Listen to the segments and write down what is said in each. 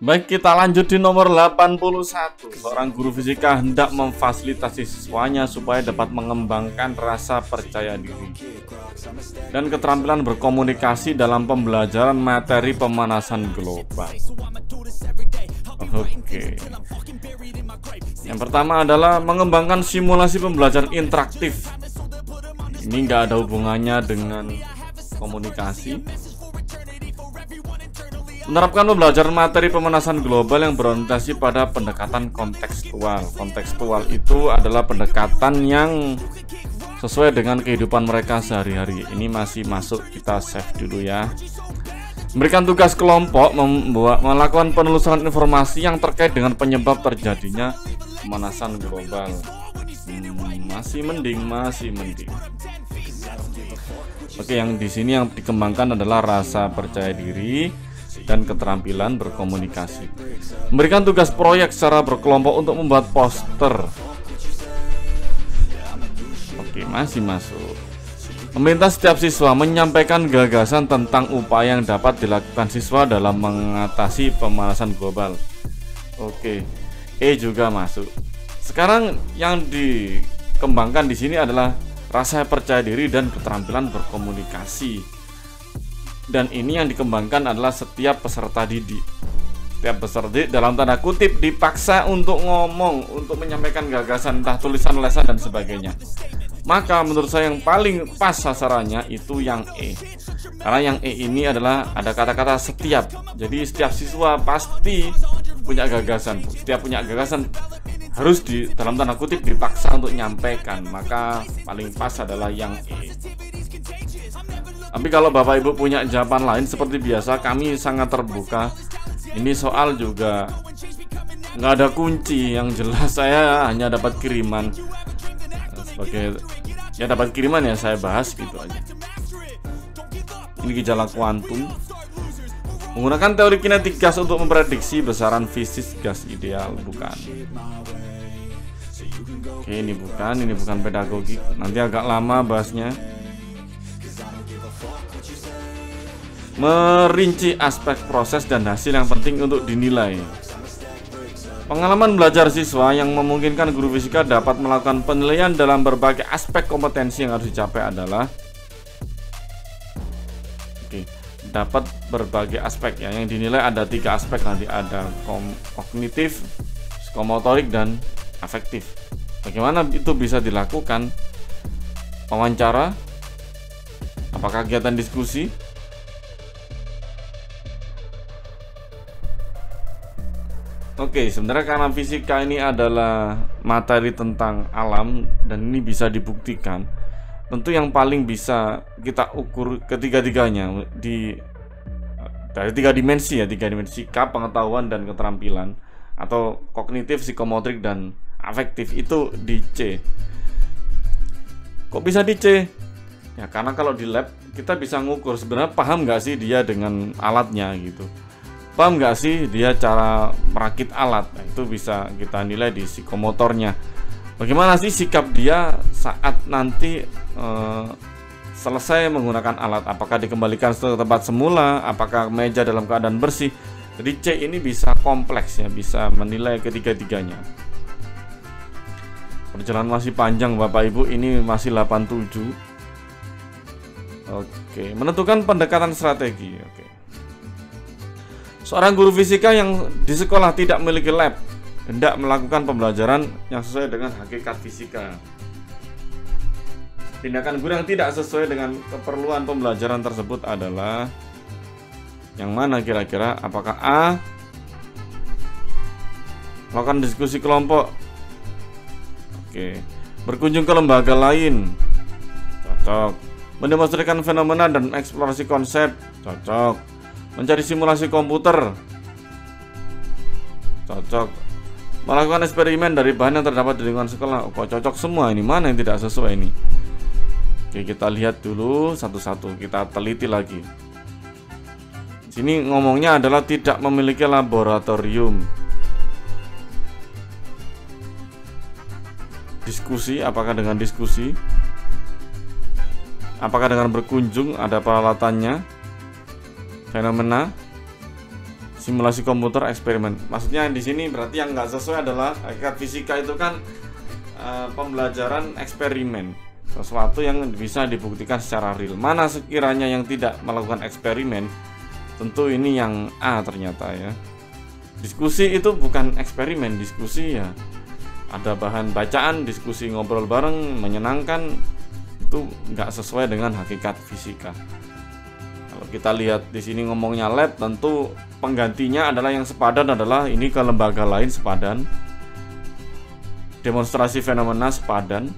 Baik, kita lanjut di nomor 81. Seorang guru fisika hendak memfasilitasi siswanya supaya dapat mengembangkan rasa percaya diri dan keterampilan berkomunikasi dalam pembelajaran materi pemanasan global. Oke. Yang pertama adalah mengembangkan simulasi pembelajaran interaktif. Ini nggak ada hubungannya dengan komunikasi. Menerapkan pembelajaran materi pemanasan global yang berorientasi pada pendekatan kontekstual. Kontekstual itu adalah pendekatan yang sesuai dengan kehidupan mereka sehari-hari. Ini masih masuk, kita save dulu ya. Memberikan tugas kelompok melakukan penelusuran informasi yang terkait dengan penyebab terjadinya pemanasan global. Masih mending. Oke, yang di sini yang dikembangkan adalah rasa percaya diri dan keterampilan berkomunikasi. Memberikan tugas proyek secara berkelompok untuk membuat poster. Oke, masih masuk. Meminta setiap siswa menyampaikan gagasan tentang upaya yang dapat dilakukan siswa dalam mengatasi pemanasan global. Oke, juga masuk. Sekarang yang dikembangkan di sini adalah rasa percaya diri dan keterampilan berkomunikasi. Dan ini yang dikembangkan adalah setiap peserta didik. Setiap peserta didik dalam tanda kutip dipaksa untuk ngomong, untuk menyampaikan gagasan, entah tulisan, lesan, dan sebagainya. Maka menurut saya yang paling pas sasarannya itu yang E. Karena yang E ini adalah ada kata-kata setiap. Jadi setiap siswa pasti punya gagasan. Setiap punya gagasan harus dalam tanda kutip dipaksa untuk menyampaikan. Maka paling pas adalah yang E. Tapi kalau Bapak Ibu punya jawaban lain seperti biasa, kami sangat terbuka. Ini soal juga nggak ada kunci, yang jelas saya hanya dapat kiriman. Sebagai ya dapat kiriman ya saya bahas gitu aja. Ini gejala kuantum. Menggunakan teori kinetik gas untuk memprediksi besaran fisik gas ideal, bukan. Oke, ini bukan pedagogik. Nanti agak lama bahasnya. Merinci aspek proses dan hasil yang penting untuk dinilai. Pengalaman belajar siswa yang memungkinkan guru fisika dapat melakukan penilaian dalam berbagai aspek kompetensi yang harus dicapai adalah dapat berbagai aspek ya. Yang dinilai ada 3 aspek nanti, ada kognitif, psikomotorik, dan afektif. Bagaimana itu bisa dilakukan? Wawancara, apakah kegiatan diskusi? Oke, sebenarnya karena fisika ini adalah materi tentang alam dan ini bisa dibuktikan, tentu yang paling bisa kita ukur ketiga-tiganya dari 3 dimensi ya, 3 dimensi sikap, pengetahuan, dan keterampilan, atau kognitif, psikomotorik, dan afektif itu di C. Kok bisa di C? Ya karena kalau di lab kita bisa ngukur sebenarnya paham nggak sih dia dengan alatnya gitu. Paham nggak sih dia cara merakit alat? Nah, itu bisa kita nilai di psikomotornya. Bagaimana sih sikap dia saat nanti selesai menggunakan alat? Apakah dikembalikan ke tempat semula? Apakah meja dalam keadaan bersih? Jadi C ini bisa kompleks ya, bisa menilai ketiga-tiganya. Perjalanan masih panjang Bapak Ibu, ini masih 87. Oke, menentukan pendekatan strategi. Oke. Seorang guru fisika yang di sekolah tidak memiliki lab hendak melakukan pembelajaran yang sesuai dengan hakikat fisika. Tindakan guru yang tidak sesuai dengan keperluan pembelajaran tersebut adalah yang mana kira-kira? Apakah A, melakukan diskusi kelompok? Oke. Berkunjung ke lembaga lain? Cocok. Mendemonstrasikan fenomena dan eksplorasi konsep? Cocok. Mencari simulasi komputer? Cocok. Melakukan eksperimen dari bahan yang terdapat di lingkungan sekolah? Kok cocok semua ini? Mana yang tidak sesuai ini? Oke, kita lihat dulu satu-satu, kita teliti lagi. Sini ngomongnya adalah tidak memiliki laboratorium. Diskusi, apakah dengan diskusi? Apakah dengan berkunjung? Ada peralatannya? Fenomena, simulasi komputer eksperimen. Maksudnya di sini berarti yang nggak sesuai adalah hakikat fisika itu kan pembelajaran eksperimen, sesuatu yang bisa dibuktikan secara real. Mana sekiranya yang tidak melakukan eksperimen, tentu ini yang A ternyata ya. Diskusi itu bukan eksperimen, diskusi ya ada bahan bacaan, diskusi ngobrol bareng, menyenangkan, itu nggak sesuai dengan hakikat fisika. Kalau kita lihat di sini ngomongnya lab, tentu penggantinya adalah yang sepadan adalah ini ke lembaga lain sepadan. Demonstrasi fenomena sepadan.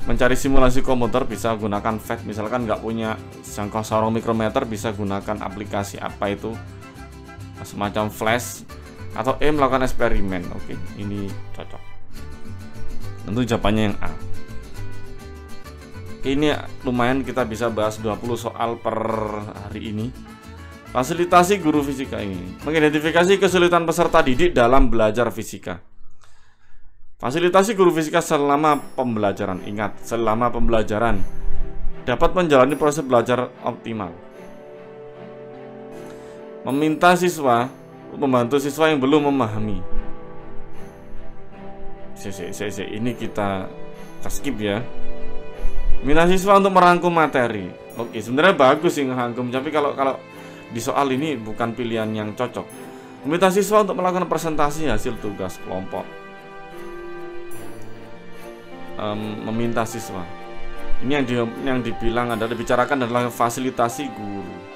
Mencari simulasi komputer bisa gunakan FAT, misalkan nggak punya jangkau sorong mikrometer bisa gunakan aplikasi apa itu semacam flash, atau E melakukan eksperimen. Oke, ini cocok. Tentu jawabannya yang A. Oke, ini lumayan kita bisa bahas 20 soal per hari ini. Fasilitasi guru fisika ini mengidentifikasi kesulitan peserta didik dalam belajar fisika. Fasilitasi guru fisika selama pembelajaran. Ingat, selama pembelajaran dapat menjalani proses belajar optimal. Meminta siswa membantu siswa yang belum memahami. Ini kita skip ya. Minta siswa untuk merangkum materi. Oke, sebenarnya bagus sih ngerangkum, tapi kalau di soal ini bukan pilihan yang cocok. Meminta siswa untuk melakukan presentasi hasil tugas kelompok. Meminta siswa. Ini yang dibilang adalah dibicarakan adalah fasilitasi guru.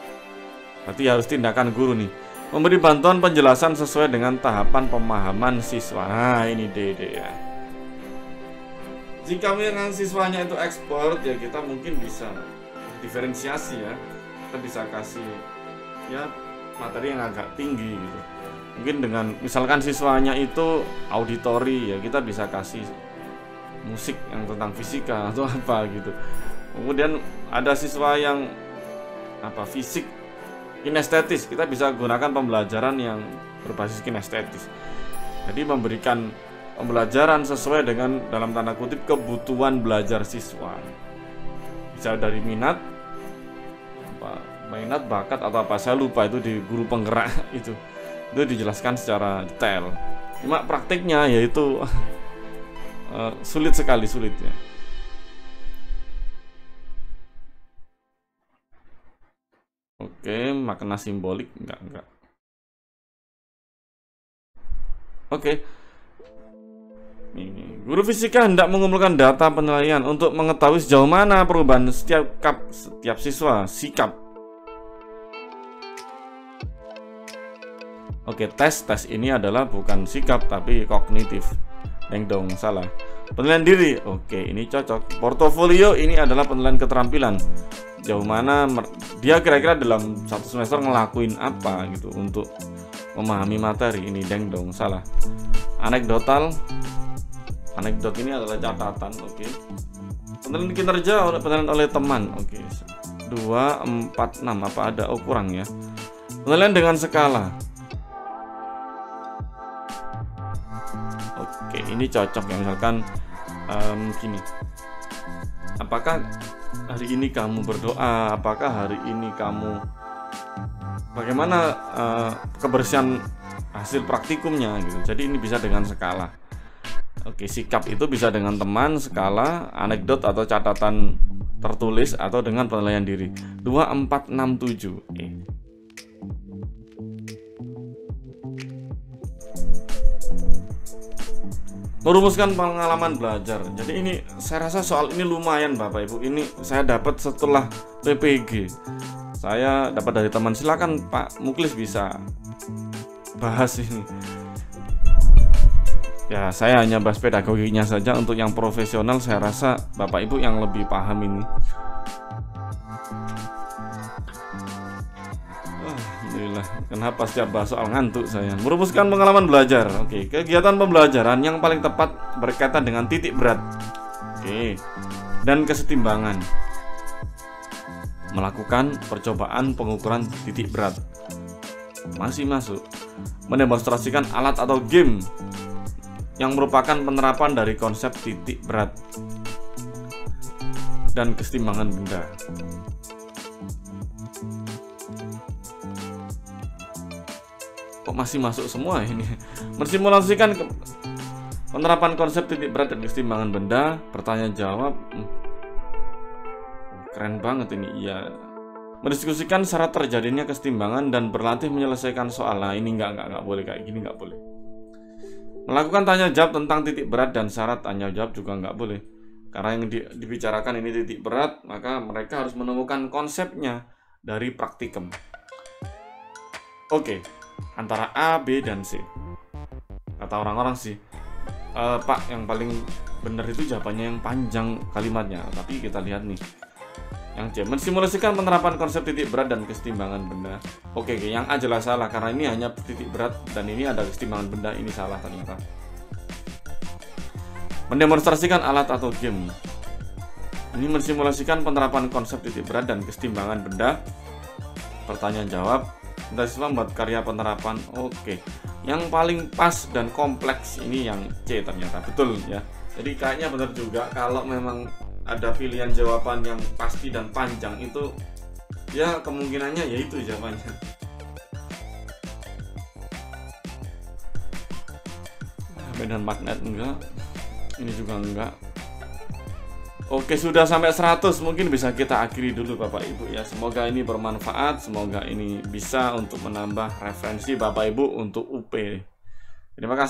Berarti harus tindakan guru nih. Memberi bantuan penjelasan sesuai dengan tahapan pemahaman siswa. Nah, ini DD ya. Jika memang siswanya itu expert ya kita mungkin bisa diferensiasi ya. Kita bisa kasih ya materi yang agak tinggi gitu. Mungkin dengan misalkan siswanya itu auditori ya kita bisa kasih musik yang tentang fisika atau apa gitu. Kemudian ada siswa yang fisik kinestetis, kita bisa gunakan pembelajaran yang berbasis kinestetis. Jadi memberikan pembelajaran sesuai dengan dalam tanda kutip kebutuhan belajar siswa. Bisa dari minat, bakat atau apa saya lupa itu di guru penggerak itu dijelaskan secara detail. Cuma praktiknya yaitu sulit sekali sulitnya. Oke, makna simbolik enggak. Oke. Ini, guru fisika hendak mengumpulkan data penilaian untuk mengetahui sejauh mana perubahan setiap siswa sikap. Oke, tes ini adalah bukan sikap tapi kognitif. Dong, salah. Penilaian diri, oke, ini cocok. Portofolio ini adalah penilaian keterampilan. Jauh mana dia kira-kira dalam satu semester ngelakuin apa gitu untuk memahami materi. Ini dong, salah. Anekdot ini adalah catatan, oke. Penilaian kinerja penilaian oleh teman, oke. 2, 4, 6 apa ada? Oh kurang ya. Penilaian dengan skala. Oke, ini cocok ya, misalkan gini. Apakah hari ini kamu berdoa? Apakah hari ini kamu bagaimana kebersihan hasil praktikumnya gitu. Jadi ini bisa dengan skala. Oke, sikap itu bisa dengan teman, skala, anekdot atau catatan tertulis atau dengan penilaian diri. 2, 4, 6, 7. Merumuskan pengalaman belajar. Jadi ini saya rasa soal ini lumayan Bapak Ibu. Ini saya dapat setelah PPG. Saya dapat dari teman. Silakan Pak Muklis bisa bahas ini. Ya, saya hanya bahas pedagoginya saja. Untuk yang profesional saya rasa Bapak Ibu yang lebih paham ini. Alhamdulillah, kenapa setiap bahas soal ngantuk saya. Merumuskan pengalaman belajar. Oke, kegiatan pembelajaran yang paling tepat berkaitan dengan titik berat. Oke, dan kesetimbangan. Melakukan percobaan pengukuran titik berat. Masih masuk. Mendemonstrasikan alat atau game yang merupakan penerapan dari konsep titik berat dan kesetimbangan benda. Kok masih masuk semua ini? Mensimulasikan penerapan konsep titik berat dan kesetimbangan benda, pertanyaan jawab. Keren banget ini. Iya. Mendiskusikan syarat terjadinya kesetimbangan dan berlatih menyelesaikan soal. Nah, ini nggak boleh kayak gini, nggak boleh. Melakukan tanya jawab tentang titik berat dan syarat tanya jawab juga nggak boleh. Karena yang dibicarakan ini titik berat, maka mereka harus menemukan konsepnya dari praktikum. Oke, antara A, B, dan C. Kata orang-orang sih, Pak, yang paling benar itu jawabannya yang panjang kalimatnya. Tapi kita lihat nih. Yang C, mensimulasikan penerapan konsep titik berat dan kesetimbangan benda. Oke, yang A jelas salah karena ini hanya titik berat dan ini ada kesetimbangan benda, ini salah ternyata. Mendemonstrasikan alat atau game. Ini mensimulasikan penerapan konsep titik berat dan kesetimbangan benda. Pertanyaan jawab. Kita siswa membuat karya penerapan. Oke. Yang paling pas dan kompleks ini yang C ternyata. Betul ya. Jadi kayaknya benar juga kalau memang ada pilihan jawaban yang pasti dan panjang itu ya kemungkinannya yaitu jawabannya. Medan magnet enggak, ini juga enggak. Oke, sudah sampai 100, mungkin bisa kita akhiri dulu Bapak Ibu ya. Semoga ini bermanfaat, semoga ini bisa untuk menambah referensi Bapak Ibu untuk UP. Terima kasih.